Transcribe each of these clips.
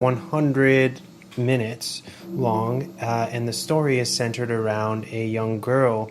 100 minutes long, and the story is centered around a young girl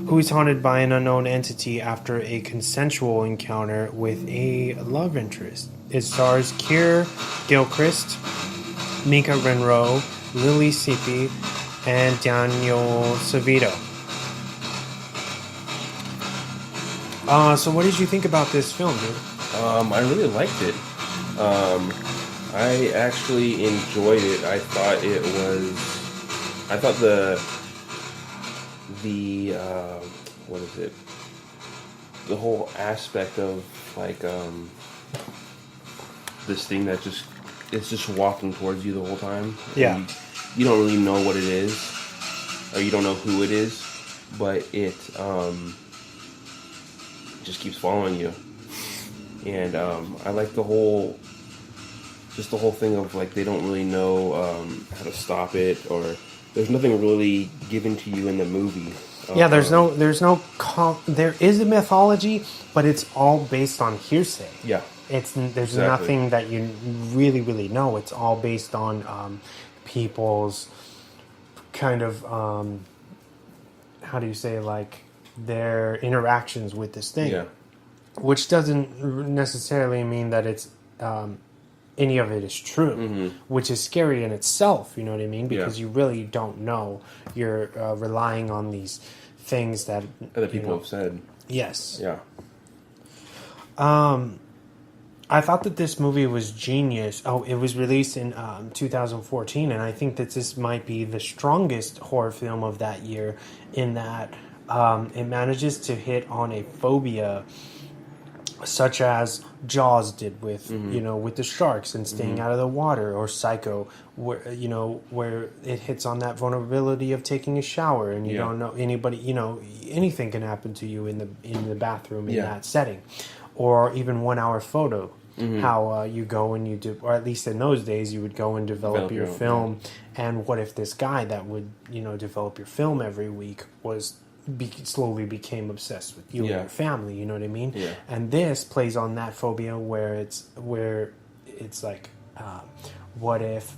who is haunted by an unknown entity after a consensual encounter with a love interest. It stars Keir Gilchrist, Mika Renro, Lily Sippy, and Daniel Savito. So what did you think about this film, dude? I really liked it. I actually enjoyed it. I thought what is it? The whole aspect of this thing that it's just walking towards you the whole time. Yeah. You don't really know what it is, or you don't know who it is, but it just keeps following you. And I like the whole thing of they don't really know how to stop it, or there's nothing really given to you in the movie. Yeah, there is a mythology, but it's all based on hearsay. Yeah, there's exactly. nothing that you really know. It's all based on people's kind of how do you say, their interactions with this thing. Yeah. Which doesn't necessarily mean that it's any of it is true, which is scary in itself, you know what I mean? Because you really don't know. You're relying on these things that other people have said. Yes. Yeah. I thought that this movie was genius. Oh, it was released in 2014, and I think that this might be the strongest horror film of that year in that it manages to hit on a phobia such as Jaws did with with the sharks and staying out of the water, or Psycho, where it hits on that vulnerability of taking a shower and you don't know anybody. Anything can happen to you in the bathroom in that setting, or even 1 Hour Photo. How you go and you do, or at least in those days, you would go and develop your film. And what if this guy that would develop your film every week slowly became obsessed with you and your family, you know what I mean? Yeah. And this plays on that phobia where it's like, what if,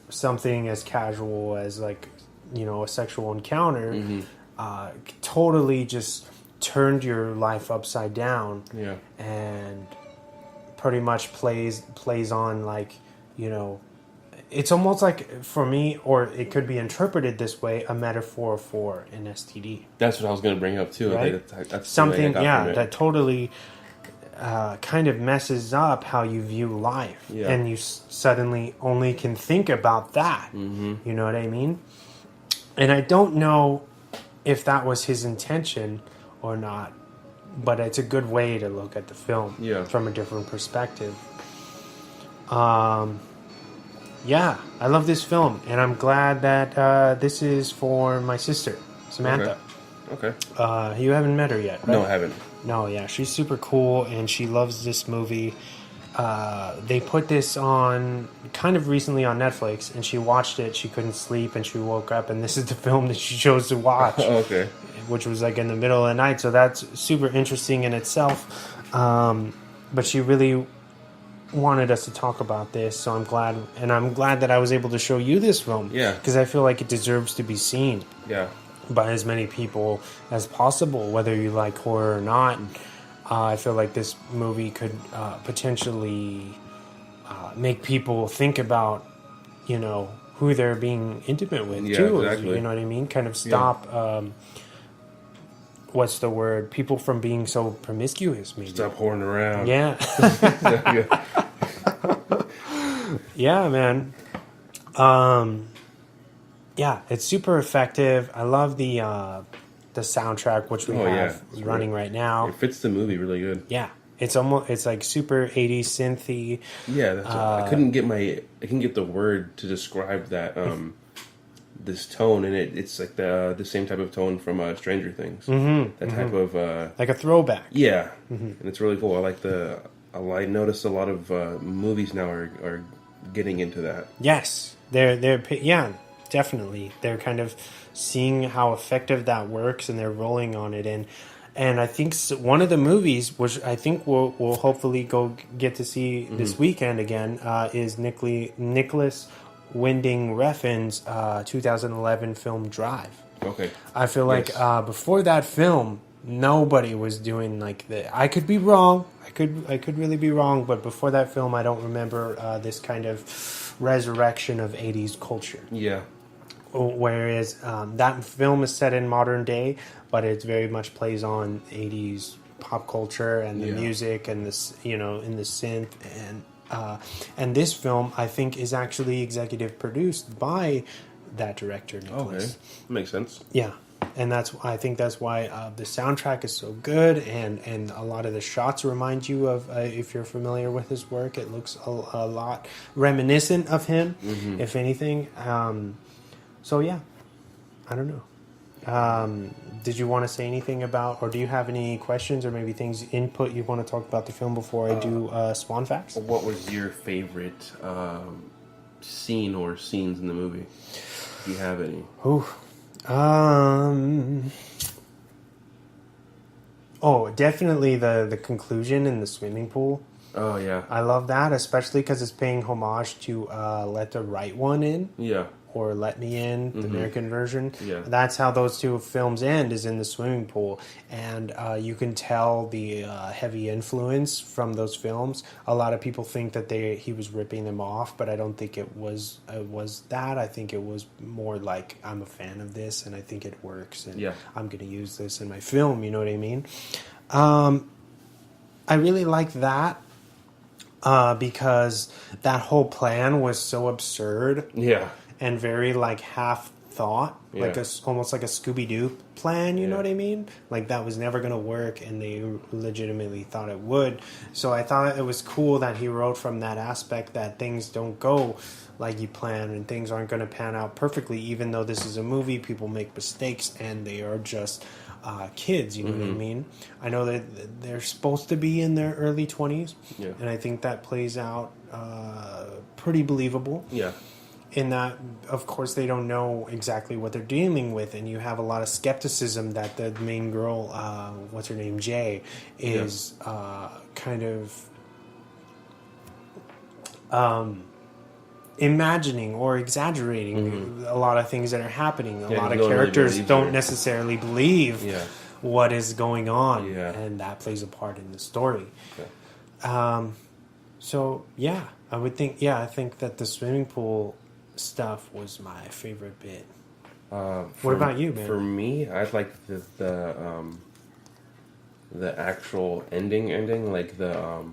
something as casual as a sexual encounter, totally just turned your life upside down, and pretty much plays on it's almost like, for me, or it could be interpreted this way, a metaphor for an STD. That's what I was going to bring up too. Right? That's something, that totally kind of messes up how you view life, and you suddenly only can think about that. You know what I mean? And I don't know if that was his intention or not, but it's a good way to look at the film from a different perspective. Yeah, I love this film, and I'm glad that this is for my sister, Samantha. Okay. You haven't met her yet, right? No, I haven't. No, yeah, she's super cool, and she loves this movie. They put this on kind of recently on Netflix, and she watched it. She couldn't sleep, and she woke up, and this is the film that she chose to watch. Okay. Which was in the middle of the night, so that's super interesting in itself. But she really wanted us to talk about this, so I'm glad that I was able to show you this film. Yeah. Because I feel like it deserves to be seen. Yeah. By as many people as possible, whether you like horror or not. I feel like this movie could potentially make people think about, who they're being intimate with too. Exactly. You know what I mean? Kind of stop. What's the word? People from being so promiscuous, maybe. Stop whoring around. Yeah. Yeah, man. Yeah, it's super effective. I love the soundtrack, which we have running right now. It fits the movie really good. Yeah, it's like super 80s synthy. Yeah, that's I couldn't get the word to describe that this tone, and it's like the same type of tone from Stranger Things. That type of like a throwback. Yeah, and it's really cool. I noticed a lot of movies now are getting into that. Yes, they're definitely. They're kind of seeing how effective that works, and they're rolling on it. And And I think one of the movies, which I think we'll hopefully go get to see this weekend again, is Nicholas Winding Refn's 2011 film Drive. Okay. I feel like Yes. before that film, nobody was doing like that. I could be wrong. I could really be wrong, but before that film, I don't remember this kind of resurrection of '80s culture. Yeah. Whereas that film is set in modern day, but it very much plays on '80s pop culture and the music and this, in the synth and this film I think is actually executive produced by that director Nicholas. Okay. Makes sense. Yeah, and I think that's why the soundtrack is so good, and a lot of the shots remind you of if you're familiar with his work, it looks a lot reminiscent of him, if anything. So yeah, I don't know. Did you want to say anything about, or do you have any questions or maybe input you want to talk about the film before I do Spawn Facts? What was your favorite scene or scenes in the movie? Do you have any? Ooh. Oh, definitely the conclusion in the swimming pool. Oh, yeah. I love that, especially because it's paying homage to Let the Right One In. Yeah. Or Let Me In, the American version. Yeah. That's how those two films end, is in the swimming pool. And you can tell the heavy influence from those films. A lot of people think that he was ripping them off, but I don't think it was that. I think it was more like, I'm a fan of this, and I think it works, and I'm going to use this in my film, you know what I mean? I really like that. Because that whole plan was so absurd. Yeah. And very like half thought, like almost like a Scooby-Doo plan, you know what I mean? Like that was never going to work, and they legitimately thought it would. So I thought it was cool that he wrote from that aspect that things don't go like you plan and things aren't going to pan out perfectly, even though this is a movie, people make mistakes and they are just kids, you know what I mean? I know that they're supposed to be in their early 20s, and I think that plays out pretty believable. Yeah. In that, of course, they don't know exactly what they're dealing with, and you have a lot of skepticism that the main girl, what's her name, Jay, is kind of imagining or exaggerating a lot of things that are happening. A lot of characters don't necessarily believe what is going on, and that plays a part in the story. So, yeah, I would think, I think that the swimming pool stuff was my favorite bit. What about you, man? For me, I like the actual ending, like the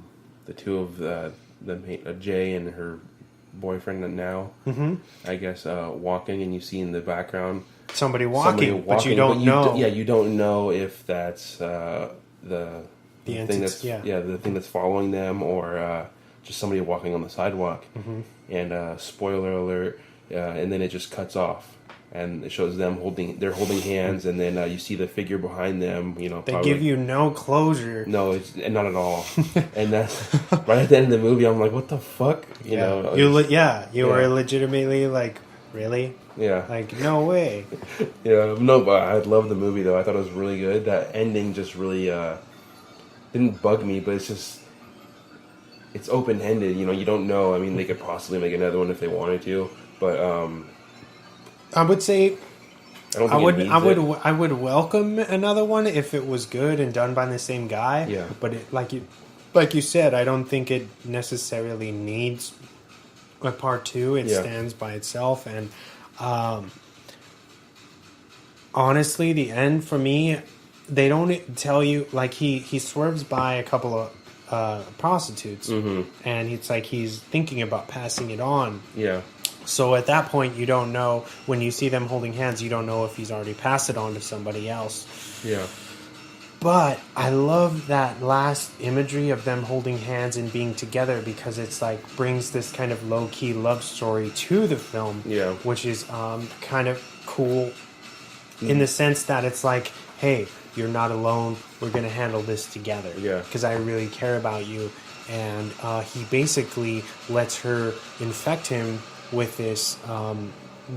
two of Jay and her boyfriend now, I guess, walking, and you see in the background somebody walking, but you don't know. You don't know if that's the thing that's the thing that's following them, or just somebody walking on the sidewalk. And spoiler alert, and then it just cuts off, and it shows them holding hands, and then you see the figure behind them. They give you no closure. No, it's not at all. And that's right at the end of the movie. I'm like, what the fuck? You know? You were legitimately like, really? Yeah. Like, no way. No, but I love the movie though. I thought it was really good. That ending just really didn't bug me, but it's open-ended, you don't know. I mean, they could possibly make another one if they wanted to, but I would say I would welcome another one if it was good and done by the same guy. Yeah. But like you said, I don't think it necessarily needs a part two. It stands by itself, and honestly, the end for me, they don't tell you, like he swerves by a couple of prostitutes, and it's like he's thinking about passing it on. So at that point, you don't know, when you see them holding hands, you don't know if he's already passed it on to somebody else. But I love that last imagery of them holding hands and being together, because it's like brings this kind of low-key love story to the film, which is kind of cool in the sense that it's like, hey, you're not alone. We're going to handle this together. Because I really care about you. And he basically lets her infect him with this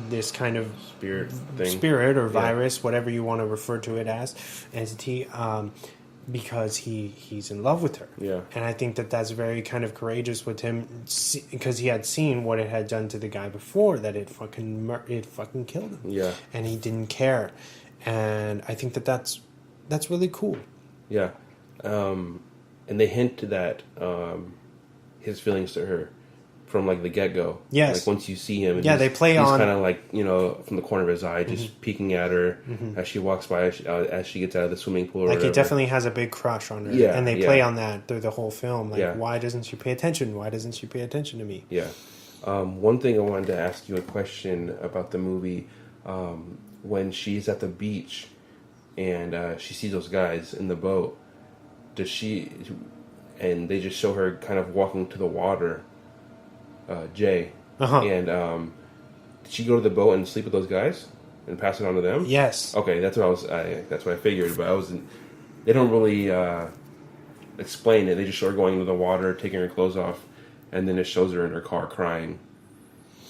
this kind of spirit or virus, whatever you want to refer to it as, entity, because he's in love with her. Yeah. And I think that that's very kind of courageous with him, because he had seen what it had done to the guy before, that it fucking killed him. Yeah. And he didn't care. And I think that that's really cool. Yeah. And they hint to that, his feelings to her from like the get-go. Yes. Like once you see him, and they play on... He's kind of like, you know, from the corner of his eye, just peeking at her as she walks by, as she gets out of the swimming pool. Like, he definitely has a big crush on her. Yeah, and they play on that through the whole film. Like, why doesn't she pay attention? Why doesn't she pay attention to me? Yeah. One thing I wanted to ask you a question about the movie, when she's at the beach and she sees those guys in the boat, and they just show her kind of walking to the water, Jay. And did she go to the boat and sleep with those guys and pass it on to them? Yes. Okay, that's what that's what I figured, but they don't really explain it. They just show her going into the water, taking her clothes off, and then it shows her in her car crying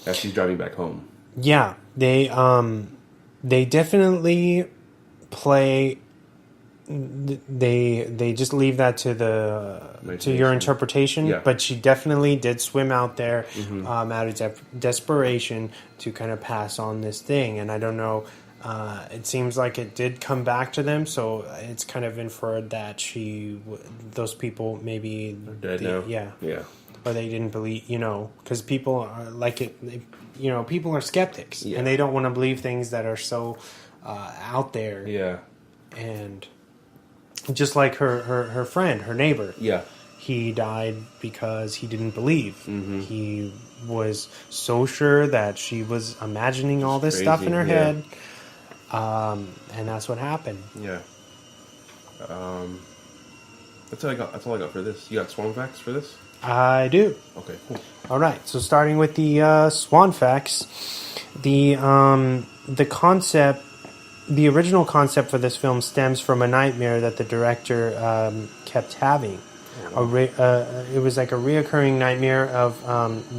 as she's driving back home. Yeah, they definitely play. They just leave that to your interpretation. Yeah. But she definitely did swim out there out of desperation to kind of pass on this thing. And I don't know. It seems like it did come back to them, so it's kind of inferred that those people maybe dead now. Yeah. Yeah. Or they didn't believe, because people are like it. People are skeptics, and they don't want to believe things that are so out there. Yeah. And just like her friend, her neighbor. Yeah. He died because he didn't believe. He was so sure that she was imagining all this stuff in her head. And that's what happened. Yeah. That's all I got. That's all I got for this. You got Swan facts for this? I do. Okay, cool. All right. So starting with the Swan facts, the concept. The original concept for this film stems from a nightmare that the director kept having. It was like a reoccurring nightmare of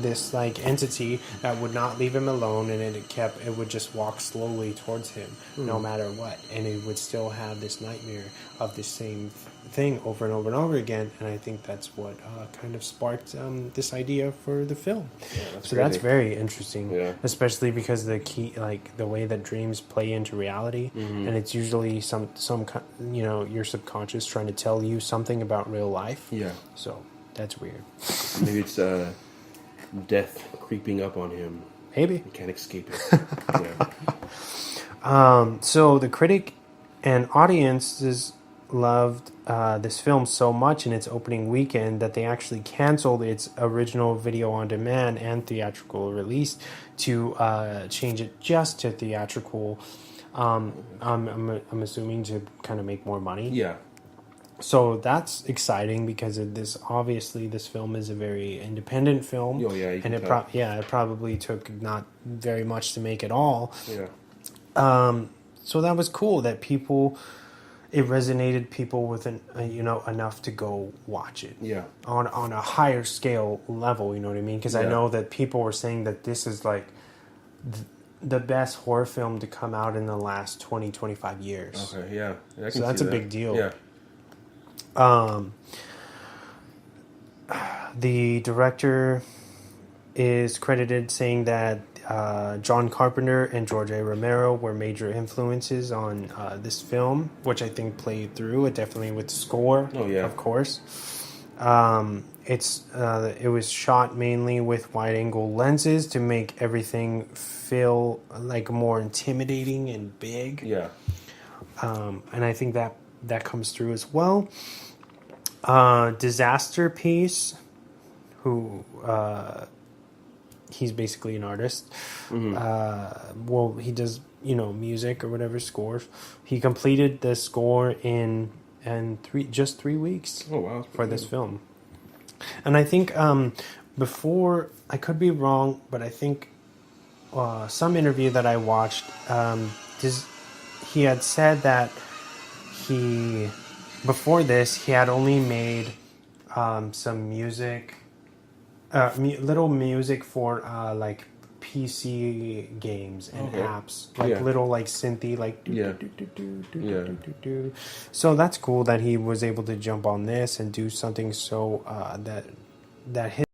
this like entity that would not leave him alone, and it would just walk slowly towards him no matter what, and it would still have this nightmare of the same thing over and over and over again. And I think that's what kind of sparked this idea for the film. Yeah, that's very interesting, especially because the way that dreams play into reality, and it's usually some your subconscious trying to tell you something about real life. Yeah. So that's weird. Maybe it's death creeping up on him. Maybe. He can't escape it. So the critic and audiences loved this film so much in its opening weekend that they actually canceled its original video on demand and theatrical release to change it just to theatrical. I'm assuming to kind of make more money. Yeah. So that's exciting because this film is a very independent film. Oh yeah, and it probably took not very much to make it all. Yeah. So that was cool that it resonated people with enough to go watch it. Yeah. On a higher scale level, you know what I mean? Because I know that people were saying that this is like the best horror film to come out in the last 20, 25 years. Okay, yeah. So that's a big deal. Yeah. The director is credited saying that John Carpenter and George A. Romero were major influences on this film, which I think played through it definitely with the score. Oh yeah, of course. It was shot mainly with wide-angle lenses to make everything feel like more intimidating and big. Yeah. And I think that comes through as well. Disaster Piece, who he's basically an artist. He does music or whatever, scores. He completed the score in 3 weeks. Oh wow! For this film. And I think before, I could be wrong, but I think some interview that I watched, he had said that before this, he had only made some music, little music for PC games and Okay. apps, like Yeah. little like synthy, like Yeah. Yeah. So that's cool that he was able to jump on this and do something so that his